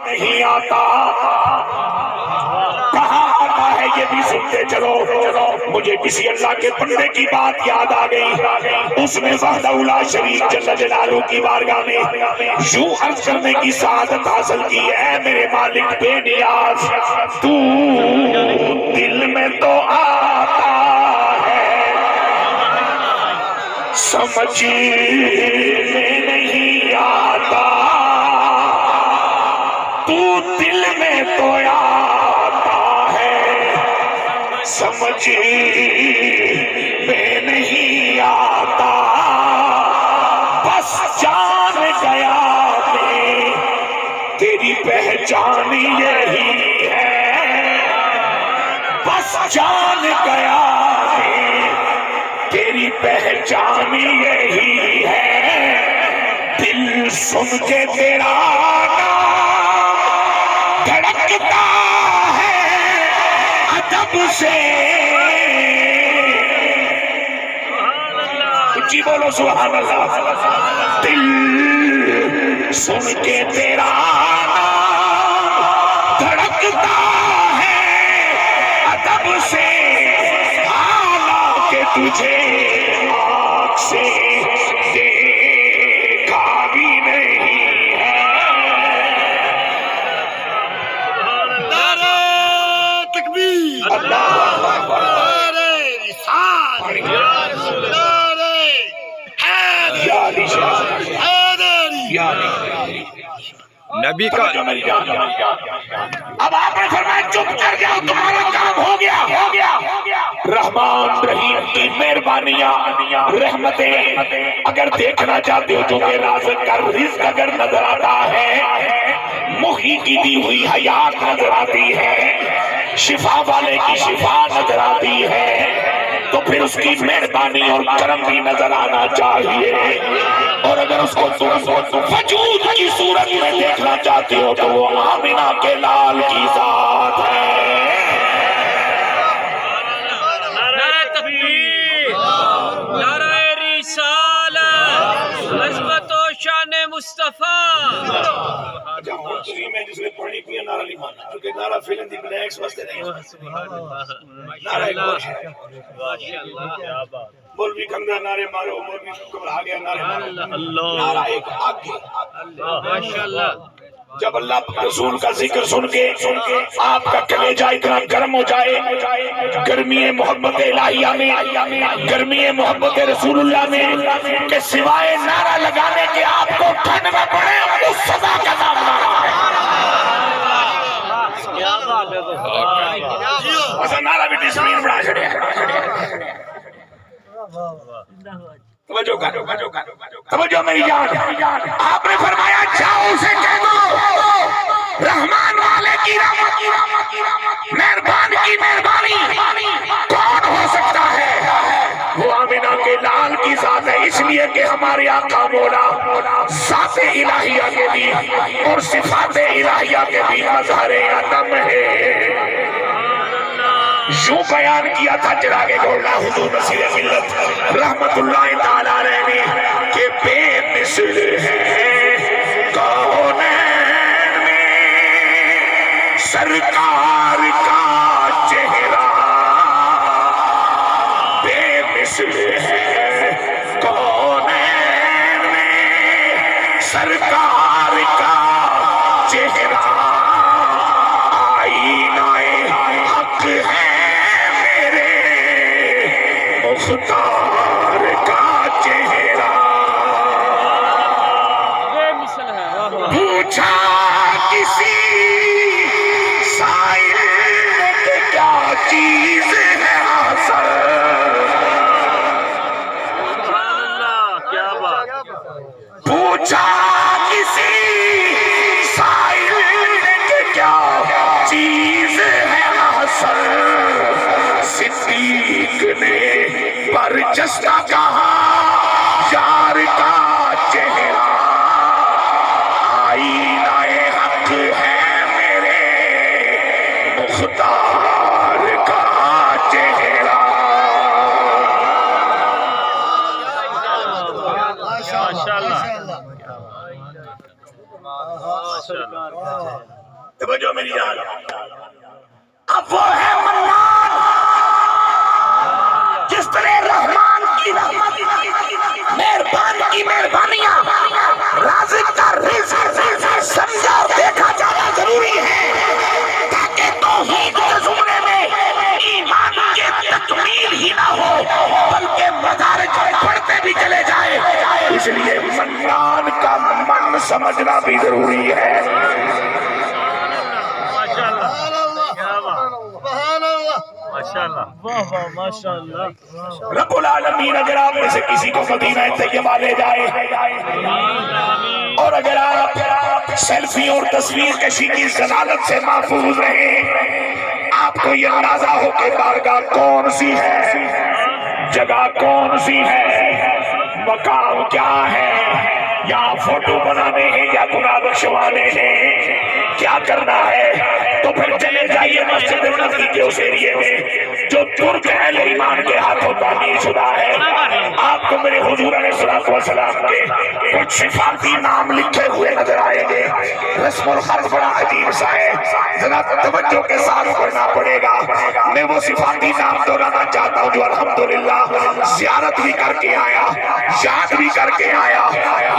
نہیں آتا، کہاں آتا ہے یہ بھی سنتے چلو۔ مجھے کسی اللہ کے بندے کی بات یاد آ گئی، اس نے وحدہ لا شریک جل جلالہ کی بارگاہ میں یوں عرض کرنے کی سعادت حاصل کی، اے میرے مالک بے نیاز، تو دل میں تو آتا ہے، سمجھ میں نہیں آتا، تو دل میں تو آتا ہے، سمجھ میں نہیں آتا، بس جان گیا میں تیری پہچان یہی ہے، بس جان گیا میں تیری پہچان یہی ہے، دل سن کے تیرا نام دھڑکتا ہے ادب سے، جی بولو سبحان اللہ، دل سن کے تیرا نام دھڑکتا ہے ادب سے، حالانکہ تجھے آنکھ سے دیکھا بھی نہیں ہے۔ نعرہ تکبیر، اللہ اکبر، نعرہ رسالت، نعرہ حیدری، یا علی شاہ، حیدری۔ یا علی نبی کا اب آپ نے فرمایا چپ کر جاؤ، تمہارا کام ہو گیا۔ رحمان رحیم کی مہربانیاں رحمتیں اگر دیکھنا چاہتے ہو، جو کہ رازق کا رزق اگر نظر آتا ہے، محیی کی دی ہوئی حیات نظر آتی ہے، شفا والے کی شفا نظر آتی ہے، تو پھر اس کی مہربانی اور کرم بھی نظر آنا چاہیے، اور اگر اس کو تم وجود کی صورت میں دیکھنا چاہتے ہو تو وہ آمنہ کے لال کی ذات ہے۔ نعرہ تکبیر، نعرہ رسالت، عظمت و شان مصطفیٰ۔ جس نے پڑھنی پی نعرہ نہیں مانا، چونکہ نعرہ فلن دی بلیکس واسطے نہیں، نعرہ ایک مولوی کندہ نعرے مارو، مولوی گھبرا گیا نعرے مارو، نعرہ ایک آگے۔ ماشاءاللہ، جب اللہ رسول کا ذکر سن کے آپ کا کلیجہ اتنا گرم ہو جائے، گرمی محبت الہیہ میں، گرمی محبت رسول اللہ میں، کہ سوائے نعرہ لگانے کے آپ کو ٹھنڈ نہ پڑے، اس صدا کا نام نعرہ ہے۔ ایسا نعرہ بھی ڈسپلین بڑھا چھڑے ہیں۔ توجہ میری جان، آپ نے فرمایا جاؤ اسے کہہ دو رحمان والے کی رحمت، مہربان کی مہربانی کون ہو سکتا ہے؟ وہ آمنہ کے لال کی ذات ہے، اس لیے کہ ہمارے آقا مولا ذات الہیہ کے بھی اور صفات الہیہ کے بھی مظہر عدم ہے۔ یوں بیان کیا تھا چراغ گولڈا حضور نصیر ملت رحمت اللہ تعالیٰ علیہ نے کہ بے مثل ہے کونین میں سرکار کا چہرہ، بے مثل ہے کونین میں سرکار کا چہرہ، آئینہ حق ہے مختار کا چہرہ، بے مثل ہے۔ پوچھا کسی سائل نے کہ کیا چیز ہے حاصل، سبحان اللہ، کیا بات۔ پوچھا کسی سائل نے کہ کیا چیز ہے حاصل، صدیق نے برجستہ کہا یار کا چہرہ، آئینہ حق ہے میرے مختار کا چہرہ۔ ماشاءاللہ، ماشاءاللہ۔ توجہ میری جان، اب وہ ہے منان جس طرح رحمان کی رحمت، مہربان کی مہربانیاں، رازق کا رزق سمجھا اور دیکھا جانا ضروری ہے تاکہ توحید کے زمرے میں ایمان کی تکمیل ہی نہ ہو بلکہ مدارج پڑھتے بھی چلے جائے. اس لیے منان کا من سمجھنا بھی ضروری ہے. رب العالمین اگر آپ میں سے کسی کو مدینہ طیبہ لے جائے اور اگر آپ سیلفی اور تصویر کشی کی ضلالت سے محفوظ رہیں، آپ کو یہ اندازہ ہو کہ بارگاہ کون سی ہے، جگہ کون سی ہے، مقام کیا ہے، یا فوٹو بنانے ہیں یا گناہ بخشوانے ہیں، کیا کرنا ہے. تو پھر چلے جائیے مسجد نبوی کے اس ایریے میں جو ترک اہل ایمان کے ہاتھوں تعمیر شدہ ہے. آپ کو میرے حضور علیہ الصلوۃ والسلام کے کچھ صفاتی نام لکھے ہوئے نظر آئیں گے. رسم الخط بڑا عجیب سا ہے، ذرا توجہ کے ساتھ پڑھنا پڑے گا. میں وہ صفاتی نام دہرانا چاہتا ہوں جو الحمدللہ زیارت بھی کر کے آیا، یاد بھی کر کے آیا،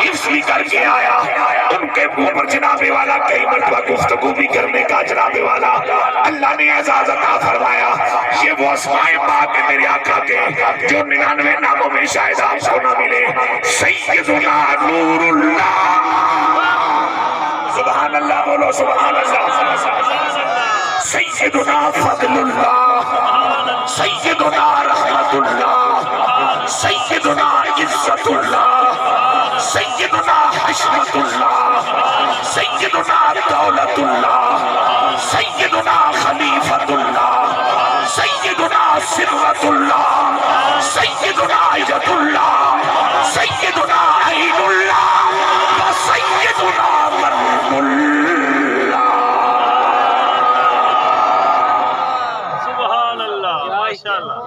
حفظ بھی کر کے آیا. ان کے اوپر جناب والا کئی مرتبہ گفتگو بھی کرنے کا جناب والا اللہ نے اعزاز عطا فرمایا. یہ وہ اسماء پاک ہے میرے آقا کے جو 99 ناموں میں شاید آپ کو نہ ملے. سیدنا نور اللہ، سبحان اللہ بولو سبحان اللہ. سیدنا فضل اللہ، سیدنا رحمت اللہ، سیدنا عزت اللہ، سیدنا حشمت اللہ، سیدنا دولت اللہ، سیدنا خلیفت اللہ، سیدنا سرت اللہ، سیدنا عزت اللہ، سیدنا عین اللہ، سیدنا من اللہ. سبحان اللہ، ماشاءاللہ،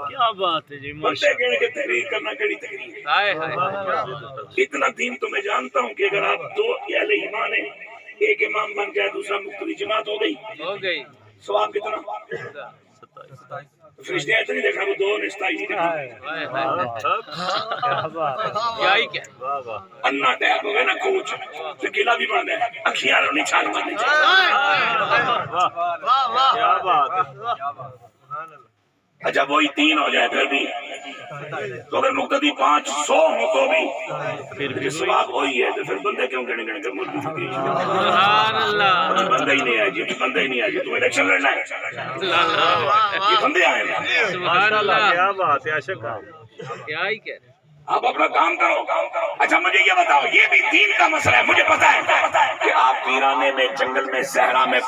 کیا بات ہے جی، بندے گن کے تحریر کرنا کڑی تحریر ہے. ہائے ہائے، اتنا دین تو میں جانتا ہوں کہ اگر آپ دو اہل ایمان ہیں، ایک امام بن جائے دوسرا مقتدی، جماعت ہو گئی. ہو گئی. ثواب کتنا؟ فرشتے اتنی دیکھا وہ دو نے 27 نہیں دیکھا. ہائے ہائے، کیا ہی کیا. انا ٹیپ ہو گئے نا کوچ تو گلا بھی بن گئے، اکھیاں نہیں چھال مارنی چاہیے. کیا بات ہے. اچھا وہی 3 ہو جائے پھر بھی تو اگر مقتدی 500 ہو تو بھی پھر ثواب وہی ہے. تو پھر بندے کیوں گنے گنے کر ملتی تھی؟ سبحان اللہ، بندہ ہی نہیں آئے جی، بندہ ہی نہیں آئے جی. تم الیکشن لڑنا ہے، یہ بندے آئے ہیں. سبحان اللہ، کیا بات ہے عاشق. کیا ہی کیا. آپ اپنا کام کرو. اچھا مجھے یہ بتاؤ، یہ بھی دین کا مسئلہ ہے. مجھے پتا ہے کہ آپ ویرانے میں، جنگل میں، صحرا میں